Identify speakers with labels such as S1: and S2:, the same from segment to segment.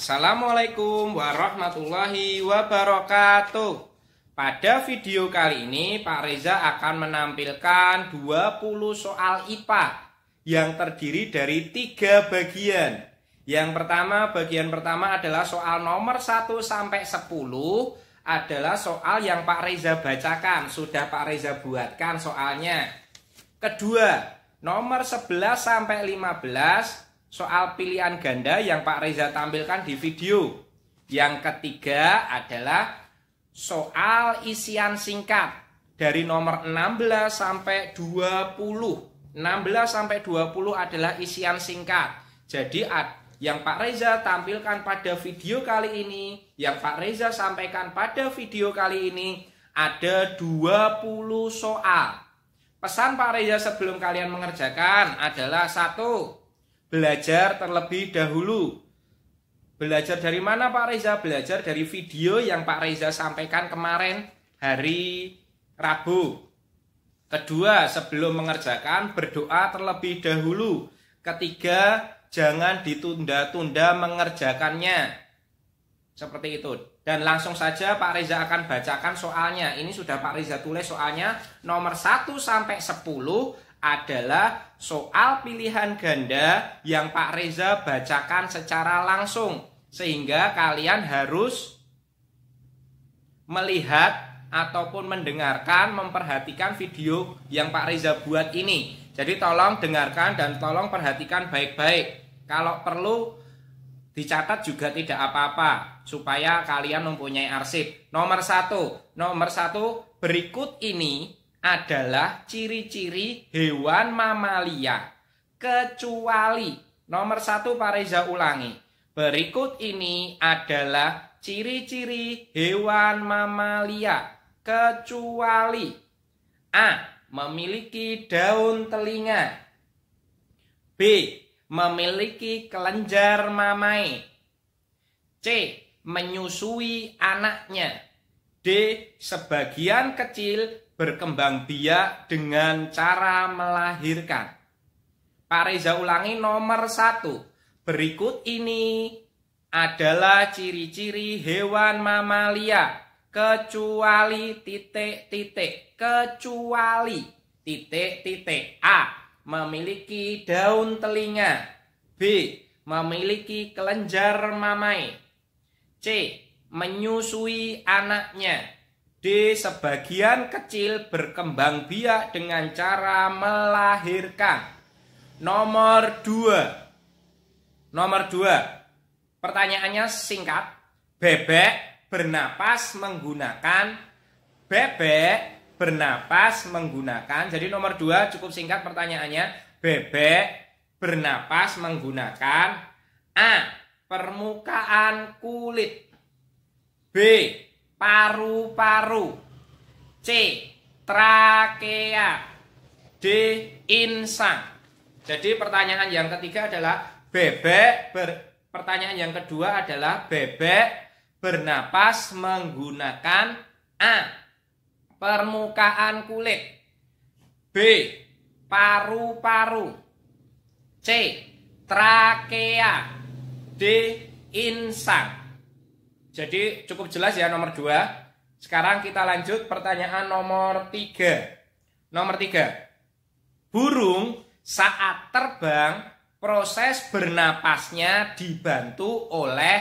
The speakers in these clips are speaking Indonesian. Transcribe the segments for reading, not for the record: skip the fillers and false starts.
S1: Assalamualaikum warahmatullahi wabarakatuh. Pada video kali ini Pak Reza akan menampilkan 20 soal IPA yang terdiri dari 3 bagian. Yang pertama, bagian pertama adalah soal nomor 1 sampai 10 adalah soal yang Pak Reza bacakan. Sudah Pak Reza buatkan soalnya. Kedua, nomor 11 sampai 15 soal pilihan ganda yang Pak Reza tampilkan di video. Yang ketiga adalah soal isian singkat dari nomor 16 sampai 20. 16 sampai 20 adalah isian singkat. Jadi yang Pak Reza tampilkan pada video kali ini, yang Pak Reza sampaikan pada video kali ini ada 20 soal. Pesan Pak Reza sebelum kalian mengerjakan adalah 1. Belajar terlebih dahulu. Belajar dari mana Pak Reza? Belajar dari video yang Pak Reza sampaikan kemarin hari Rabu. Kedua, sebelum mengerjakan berdoa terlebih dahulu. Ketiga, jangan ditunda-tunda mengerjakannya. Seperti itu. Dan langsung saja Pak Reza akan bacakan soalnya. Ini sudah Pak Reza tulis soalnya. Nomor 1 sampai 10 adalah soal pilihan ganda yang Pak Reza bacakan secara langsung. Sehingga kalian harus melihat ataupun mendengarkan, memperhatikan video yang Pak Reza buat ini. Jadi tolong dengarkan dan tolong perhatikan baik-baik. Kalau perlu dicatat juga tidak apa-apa, supaya kalian mempunyai arsip. Nomor 1, berikut ini adalah ciri-ciri hewan mamalia kecuali. Nomor 1 Pak Reza ulangi. Berikut ini adalah ciri-ciri hewan mamalia kecuali A. Memiliki daun telinga, B. Memiliki kelenjar mamai, C. Menyusui anaknya, D. Sebagian kecil berkembang biak dengan cara melahirkan. Pak Reza ulangi nomor 1. Berikut ini adalah ciri-ciri hewan mamalia kecuali kecuali A. Memiliki daun telinga, B. Memiliki kelenjar mamai, C. Menyusui anaknya, D. Sebagian kecil berkembang biak dengan cara melahirkan. Nomor 2. Pertanyaannya singkat. Bebek bernapas menggunakan. Jadi nomor 2 cukup singkat pertanyaannya. Bebek bernapas menggunakan A. Permukaan kulit, B. Paru-paru, C. Trakea, D. Insang. Jadi pertanyaan yang ketiga adalah pertanyaan yang kedua adalah bebek bernapas menggunakan A. Permukaan kulit, B. Paru-paru, C. Trakea, D. Insang. Jadi cukup jelas ya nomor 2. Sekarang kita lanjut pertanyaan nomor 3. Nomor 3. Burung saat terbang proses bernapasnya dibantu oleh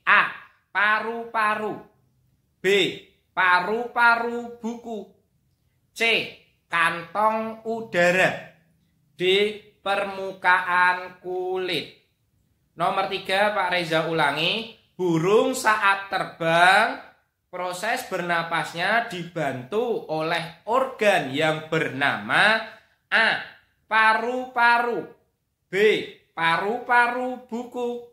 S1: A. Paru-paru, B. Paru-paru buku, C. Kantong udara, D. Permukaan kulit. Nomor 3 Pak Reza ulangi. Burung saat terbang proses bernapasnya dibantu oleh organ yang bernama A. Paru-paru, B. Paru-paru buku,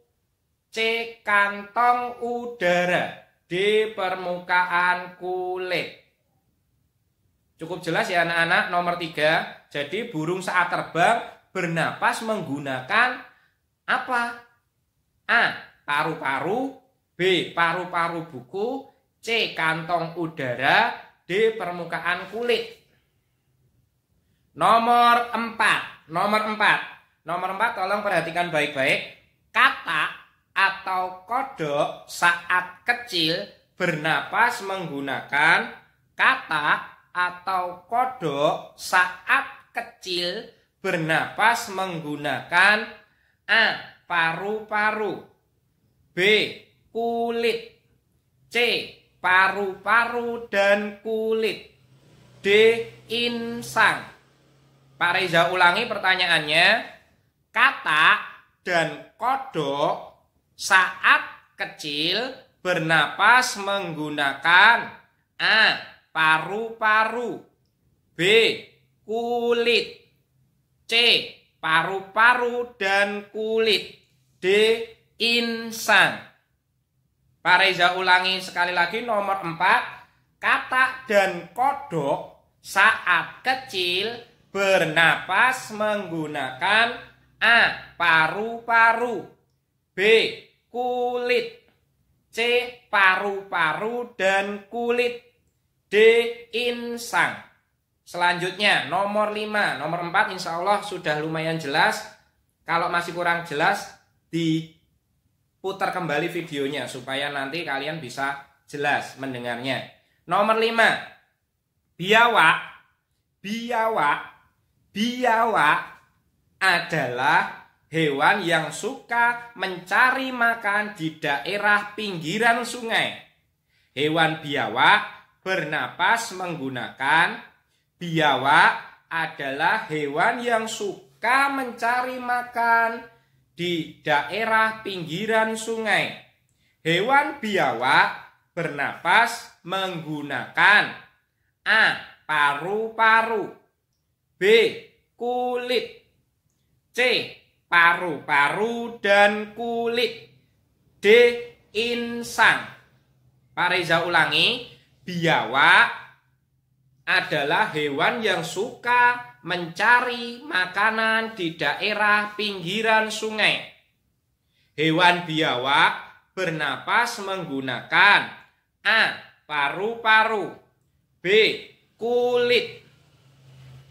S1: C. Kantong udara, D. Permukaan kulit. Cukup jelas ya anak-anak nomor 3. Jadi burung saat terbang bernapas menggunakan apa? A. Paru-paru, B. Paru-paru buku, C. Kantong udara, D. Permukaan kulit. Nomor 4. Nomor 4 tolong perhatikan baik-baik. Kata atau kodok saat kecil bernapas menggunakan kata atau kodok saat kecil bernapas menggunakan A. Paru-paru, B. Kulit, C. Paru-paru dan kulit, D. Insang. Pak Reza ulangi pertanyaannya. Kata dan kodok saat kecil bernapas menggunakan A. Paru-paru, B. Kulit, C. Paru-paru dan kulit, D. Insang. Pak Reza ulangi sekali lagi nomor 4. Kata dan kodok saat kecil bernapas menggunakan A. Paru-paru, B. Kulit, C. Paru-paru dan kulit, D. Insang. Selanjutnya nomor 5. Nomor 4 insya Allah sudah lumayan jelas. Kalau masih kurang jelas diputar kembali videonya supaya nanti kalian bisa jelas mendengarnya. Nomor 5. Biawak. Biawak adalah hewan yang suka mencari makan di daerah pinggiran sungai. Hewan biawak bernapas menggunakan. Biawak adalah hewan yang suka mencari makan di daerah pinggiran sungai. Hewan biawak bernapas menggunakan A. Paru-paru, B. Kulit, C. Paru-paru dan kulit, D. Insang. Pak Reza ulangi. Biawak adalah hewan yang suka mencari makanan di daerah pinggiran sungai. Hewan biawak bernapas menggunakan A. Paru-paru, B. Kulit,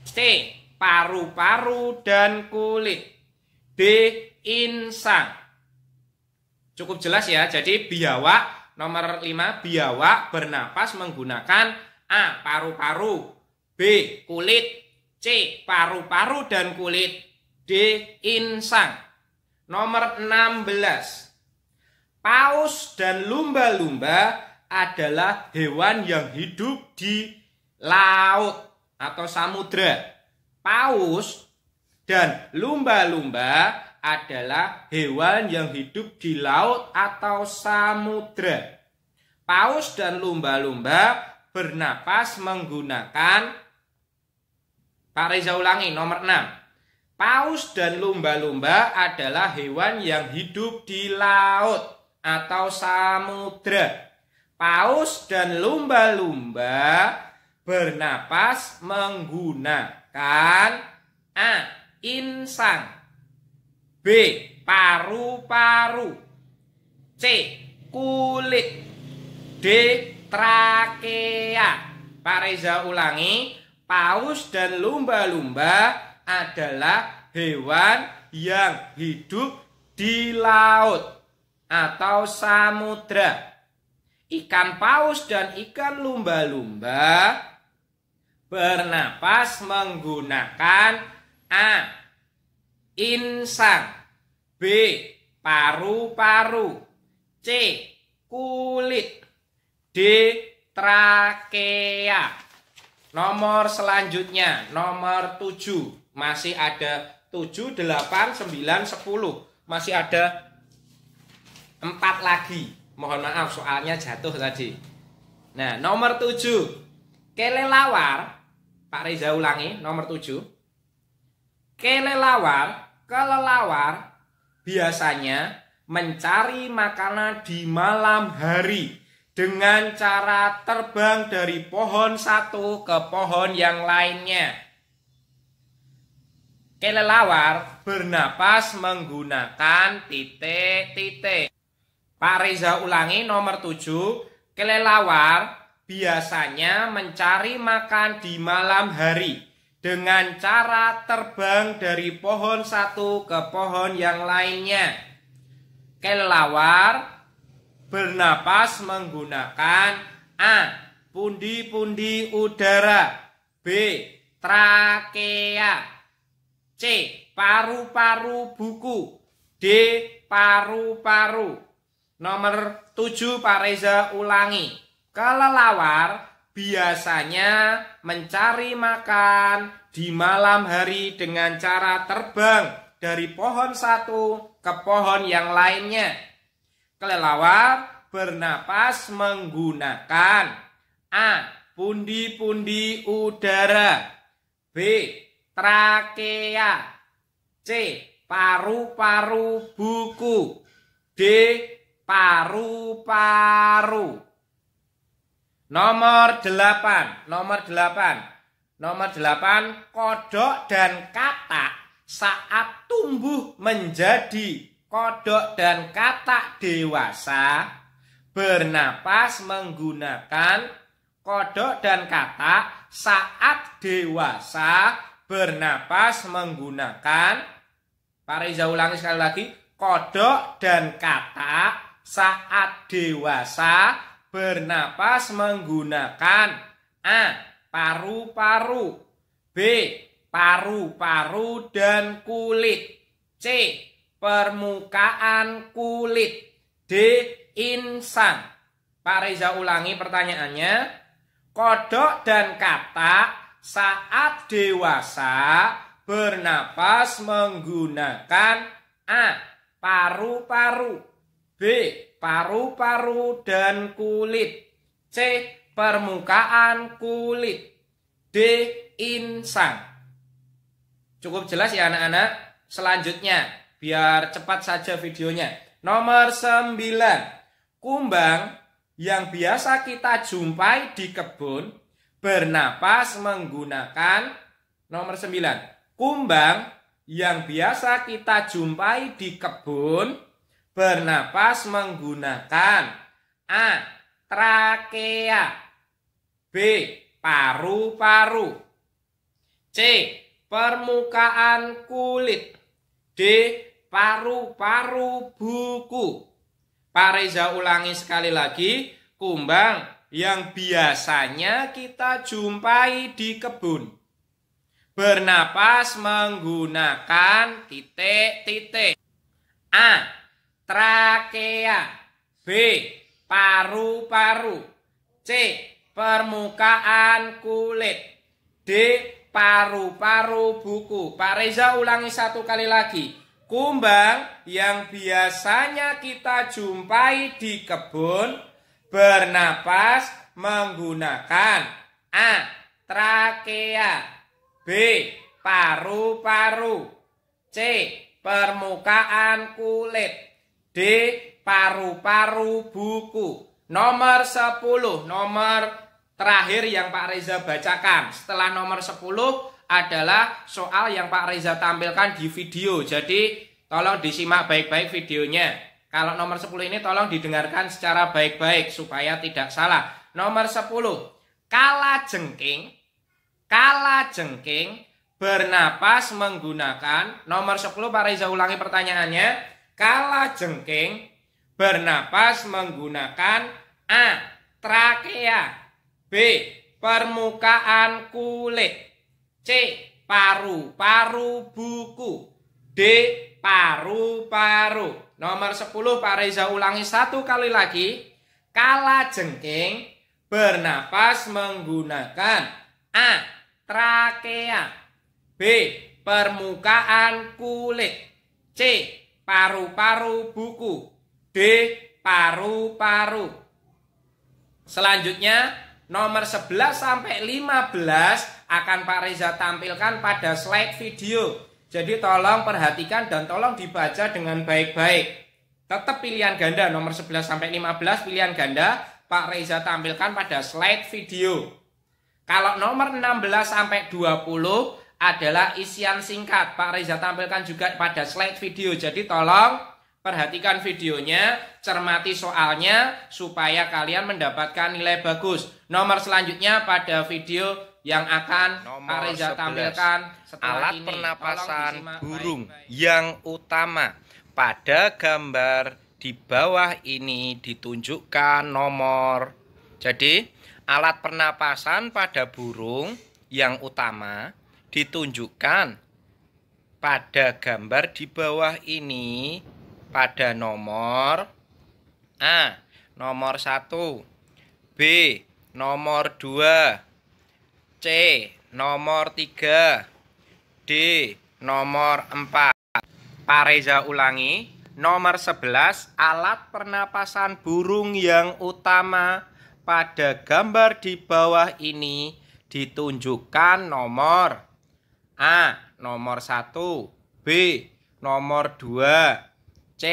S1: C. Paru-paru dan kulit, D. Insang. Cukup jelas ya. Jadi biawak nomor 5. Biawak bernapas menggunakan A. Paru-paru, B. Kulit, C. Paru-paru dan kulit, D. Insang. Nomor 16. Paus dan lumba-lumba adalah hewan yang hidup di laut atau samudra. Paus dan lumba-lumba adalah hewan yang hidup di laut atau samudra. Paus dan lumba-lumba bernapas menggunakan. Pak Reza ulangi nomor 6. Paus dan lumba-lumba adalah hewan yang hidup di laut atau samudra. Paus dan lumba-lumba bernapas menggunakan A. Insang, B. Paru-paru, C. Kulit, D. Trakea. Pak Reza ulangi. Paus dan lumba-lumba adalah hewan yang hidup di laut atau samudra. Ikan paus dan ikan lumba-lumba bernapas menggunakan A. Insang, B. Paru-paru, C. Kulit, D. Trakea. Nomor selanjutnya nomor 7. Masih ada 7, 8, 9, 10. Masih ada 4 lagi. Mohon maaf soalnya jatuh tadi. Nah, nomor 7. Kelelawar. Pak Reza ulangi nomor 7. Kelelawar biasanya mencari makanan di malam hari dengan cara terbang dari pohon satu ke pohon yang lainnya. Kelelawar bernapas menggunakan titik-titik. Pak Reza ulangi nomor 7. Kelelawar biasanya mencari makan di malam hari dengan cara terbang dari pohon satu ke pohon yang lainnya. Kelelawar bernapas menggunakan A. Pundi-pundi udara, B. Trakea, C. Paru-paru buku, D. Paru-paru. Nomor 7 Pak Reza ulangi. Kelelawar biasanya mencari makan di malam hari dengan cara terbang dari pohon satu ke pohon yang lainnya. Kelelawar bernapas menggunakan A. Pundi-pundi udara, B. Trakea, C. Paru-paru buku, D. Paru-paru. Nomor 8. Kodok dan katak saat tumbuh menjadi kodok dan katak dewasa bernapas menggunakan kodok dan katak saat dewasa bernapas menggunakan, Pak Reza ulangi sekali lagi, kodok dan katak saat dewasa bernapas menggunakan A. Paru-paru, B. Paru-paru dan kulit, C. Permukaan kulit, D. Insang. Pak Reza ulangi pertanyaannya. Kodok dan katak saat dewasa bernapas menggunakan A. Paru-paru, B. Paru-paru dan kulit, C. Permukaan kulit, D. Insang. Cukup jelas ya anak-anak? Selanjutnya, biar cepat saja videonya. Nomor 9. Kumbang yang biasa kita jumpai di kebun bernapas menggunakan, nomor 9. Kumbang yang biasa kita jumpai di kebun bernapas menggunakan A. Trakea, B. Paru-paru, C. Permukaan kulit, D. Paru-paru buku. Pak Reza ulangi sekali lagi. Kumbang yang biasanya kita jumpai di kebun bernapas menggunakan titik-titik. A. Trakea, B. Paru-paru, C. Permukaan kulit, D. Paru-paru buku. Pak Reza ulangi satu kali lagi. Kumbang yang biasanya kita jumpai di kebun bernapas menggunakan A. Trakea, B. Paru-paru, C. Permukaan kulit, D. Paru-paru buku. Nomor 10, nomor terakhir yang Pak Reza bacakan. Setelah nomor 10 adalah soal yang Pak Reza tampilkan di video. Jadi tolong disimak baik-baik videonya. Kalau nomor 10 ini tolong didengarkan secara baik-baik supaya tidak salah. Nomor 10. Kalajengking bernapas menggunakan, nomor 10 Pak Reza ulangi pertanyaannya. Kalajengking bernapas menggunakan A. Trakea, B. Permukaan kulit, C. Paru-paru buku, D. Paru-paru. Nomor 10 Pak Reza ulangi satu kali lagi. Kalajengking bernapas menggunakan A. Trakea, B. Permukaan kulit, C. Paru-paru buku, D. Paru-paru. Selanjutnya nomor 11 sampai 15 akan Pak Reza tampilkan pada slide video. Jadi tolong perhatikan dan tolong dibaca dengan baik-baik. Tetap pilihan ganda nomor 11 sampai 15 pilihan ganda Pak Reza tampilkan pada slide video. Kalau nomor 16 sampai 20 adalah isian singkat. Pak Reza tampilkan juga pada slide video. Jadi tolong perhatikan videonya, cermati soalnya supaya kalian mendapatkan nilai bagus. Nomor selanjutnya pada video yang akan Pak Reza tampilkan setelah
S2: alat
S1: ini.
S2: pernapasan burung yang utama. Pada gambar di bawah ini ditunjukkan nomor. Jadi alat pernapasan pada burung yang utama ditunjukkan pada gambar di bawah ini pada nomor A. Nomor 1, B. Nomor 2, C. Nomor 3, D. Nomor 4. Pak Reza ulangi, nomor 11 alat pernapasan burung yang utama pada gambar di bawah ini ditunjukkan nomor A. Nomor 1, B. Nomor 2, C.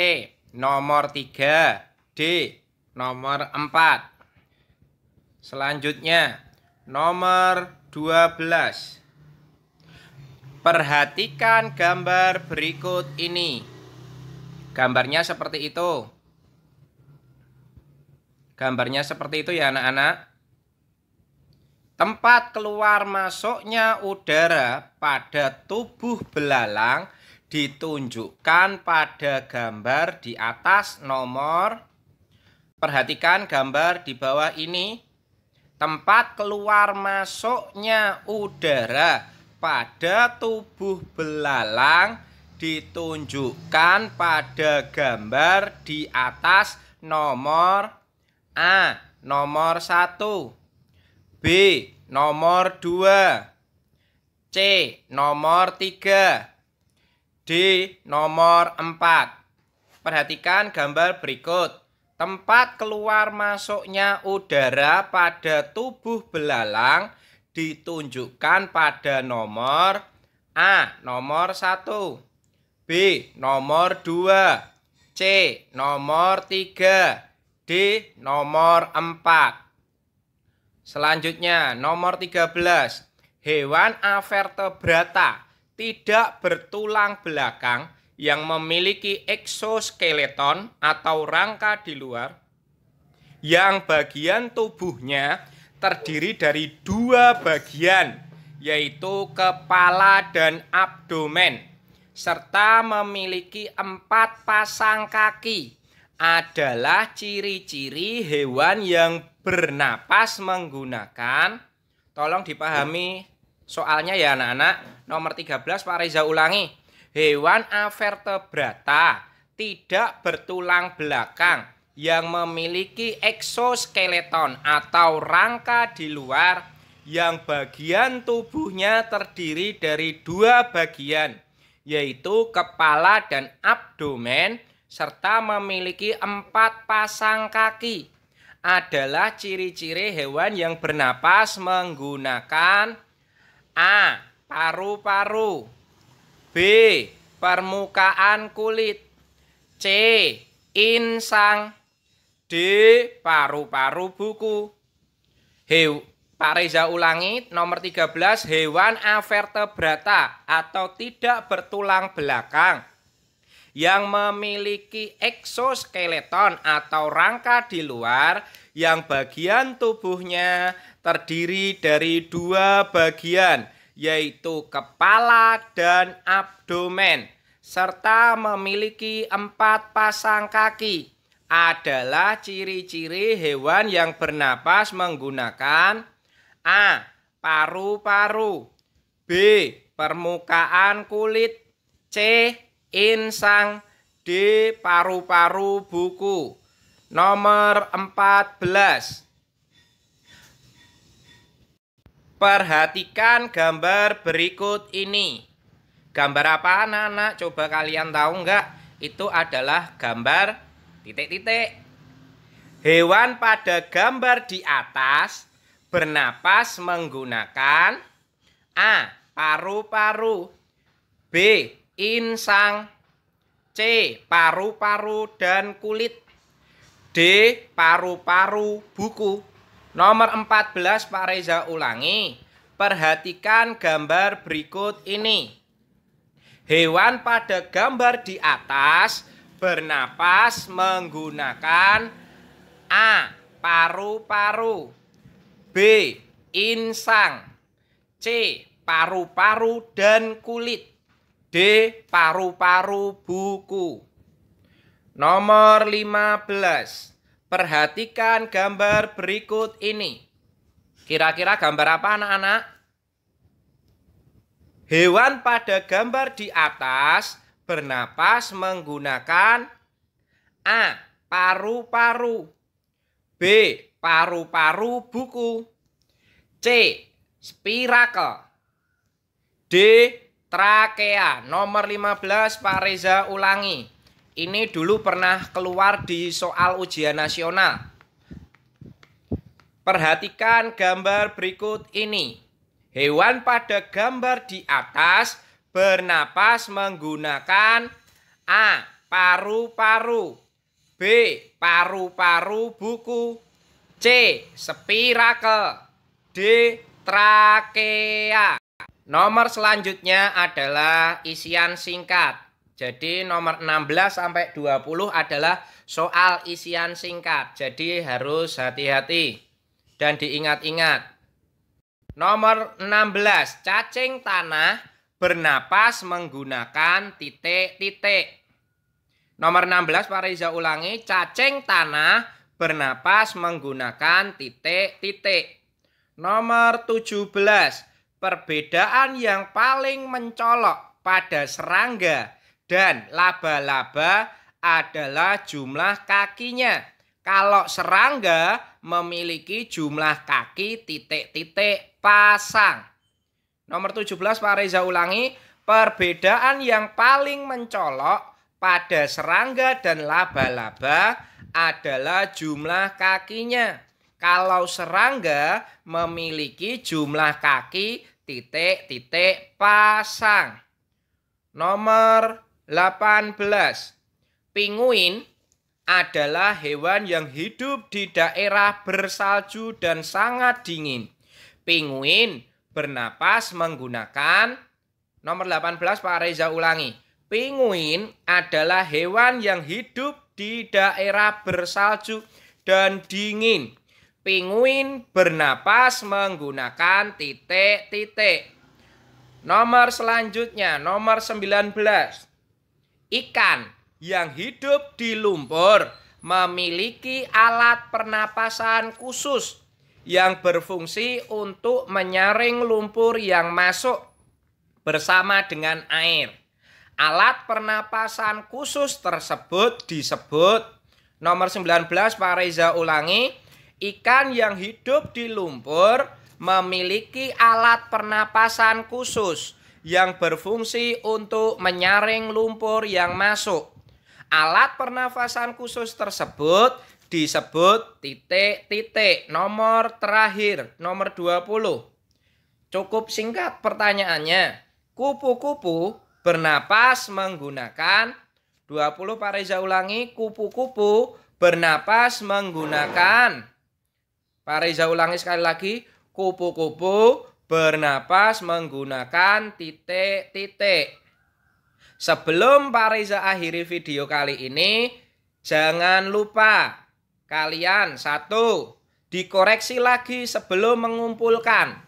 S2: Nomor 3, D. Nomor 4. Selanjutnya nomor 12. Perhatikan gambar berikut ini. Gambarnya seperti itu. Gambarnya seperti itu ya anak-anak. Tempat keluar masuknya udara pada tubuh belalang ditunjukkan pada gambar di atas nomor. Perhatikan gambar di bawah ini. Tempat keluar masuknya udara pada tubuh belalang ditunjukkan pada gambar di atas nomor A. Nomor 1, B. Nomor 2, C. Nomor 3, D. Nomor 4. Perhatikan gambar berikut. Tempat keluar masuknya udara pada tubuh belalang ditunjukkan pada nomor A. Nomor 1, B. Nomor 2, C. Nomor 3, D. Nomor 4. Selanjutnya nomor 13. Hewan avertebrata tidak bertulang belakang yang memiliki eksoskeleton atau rangka di luar yang bagian tubuhnya terdiri dari dua bagian, yaitu kepala dan abdomen, serta memiliki 4 pasang kaki, adalah ciri-ciri hewan yang bernapas menggunakan. Tolong dipahami soalnya ya anak-anak. Nomor 13 Pak Reza ulangi. Hewan avertebrata tidak bertulang belakang yang memiliki eksoskeleton atau rangka di luar yang bagian tubuhnya terdiri dari dua bagian, yaitu kepala dan abdomen, serta memiliki 4 pasang kaki, adalah ciri-ciri hewan yang bernapas menggunakan A. Paru-paru, B. Permukaan kulit, C. Insang, D. Paru-paru buku. Pak Reza ulangi, nomor 13, hewan avertebrata atau tidak bertulang belakang yang memiliki eksoskeleton atau rangka di luar yang bagian tubuhnya terdiri dari dua bagian, yaitu kepala dan abdomen, serta memiliki 4 pasang kaki, adalah ciri-ciri hewan yang bernapas menggunakan A. Paru-paru, B. Permukaan kulit, C. Insang, D. Paru-paru buku. Nomor 14. Perhatikan gambar berikut ini. Gambar apa anak-anak? Coba kalian tahu enggak? Itu adalah gambar titik-titik. Hewan pada gambar di atas bernapas menggunakan A. Paru-paru, B. Insang, C. Paru-paru dan kulit, D. Paru-paru buku. Nomor 14 Pak Reza ulangi. Perhatikan gambar berikut ini. Hewan pada gambar di atas bernapas menggunakan A. Paru-paru, B. Insang, C. Paru-paru dan kulit. D. Paru-paru buku. Nomor 15. Perhatikan gambar berikut ini. Kira-kira gambar apa anak-anak? Hewan pada gambar di atas bernapas menggunakan A. Paru-paru, B. Paru-paru buku, C. Spirakel, D. Trakea. Nomor 15 Pak Reza ulangi. Ini dulu pernah keluar di soal ujian nasional. Perhatikan gambar berikut ini. Hewan pada gambar di atas bernapas menggunakan A. Paru-paru, B. Paru-paru buku, C. Spirakel, D. Trakea. Nomor selanjutnya adalah isian singkat. Jadi nomor 16 sampai 20 adalah soal isian singkat. Jadi harus hati-hati dan diingat-ingat. Nomor 16, cacing tanah bernapas menggunakan titik-titik. Nomor 16 Pak Reza ulangi, cacing tanah bernapas menggunakan titik-titik. Nomor 17, perbedaan yang paling mencolok pada serangga dan laba-laba adalah jumlah kakinya. Kalau serangga memiliki jumlah kaki titik-titik pasang. Nomor 17 Pak Reza ulangi, perbedaan yang paling mencolok pada serangga dan laba-laba adalah jumlah kakinya. Kalau serangga memiliki jumlah kaki titik-titik pasang. Nomor 18. Pinguin adalah hewan yang hidup di daerah bersalju dan sangat dingin. Pinguin bernapas menggunakan nomor 18 Pak Reza ulangi. Pinguin adalah hewan yang hidup di daerah bersalju dan dingin. Pinguin bernapas menggunakan titik-titik. Nomor selanjutnya, nomor 19. Ikan yang hidup di lumpur memiliki alat pernapasan khusus yang berfungsi untuk menyaring lumpur yang masuk bersama dengan air. Alat pernapasan khusus tersebut disebut, nomor 19 Pak Reza ulangi, ikan yang hidup di lumpur memiliki alat pernapasan khusus yang berfungsi untuk menyaring lumpur yang masuk. Alat pernafasan khusus tersebut disebut titik-titik. Nomor terakhir, nomor 20. Cukup singkat pertanyaannya. Kupu-kupu bernapas menggunakan 20 Pak Reza ulangi, kupu-kupu bernapas menggunakan. Pak Reza ulangi sekali lagi, kupu-kupu bernapas menggunakan titik-titik. Sebelum Pak Reza akhiri video kali ini, jangan lupa kalian 1. Dikoreksi lagi sebelum mengumpulkan.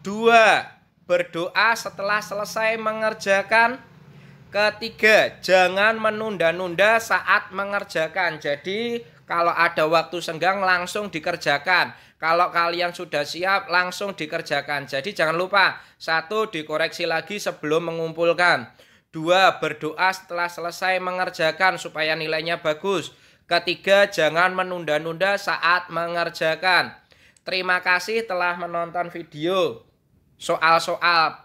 S2: 2. Berdoa setelah selesai mengerjakan. 3. Jangan menunda-nunda saat mengerjakan. Jadi kalau ada waktu senggang langsung dikerjakan. Kalau kalian sudah siap langsung dikerjakan. Jadi jangan lupa. 1. Dikoreksi lagi sebelum mengumpulkan. 2. Berdoa setelah selesai mengerjakan supaya nilainya bagus. 3. Jangan menunda-nunda saat mengerjakan. Terima kasih telah menonton video soal-soal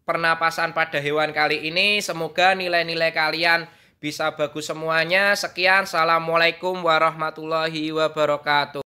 S2: pernapasan pada hewan kali ini. Semoga nilai-nilai kalian bisa bagus semuanya. Sekian, assalamualaikum warahmatullahi wabarakatuh.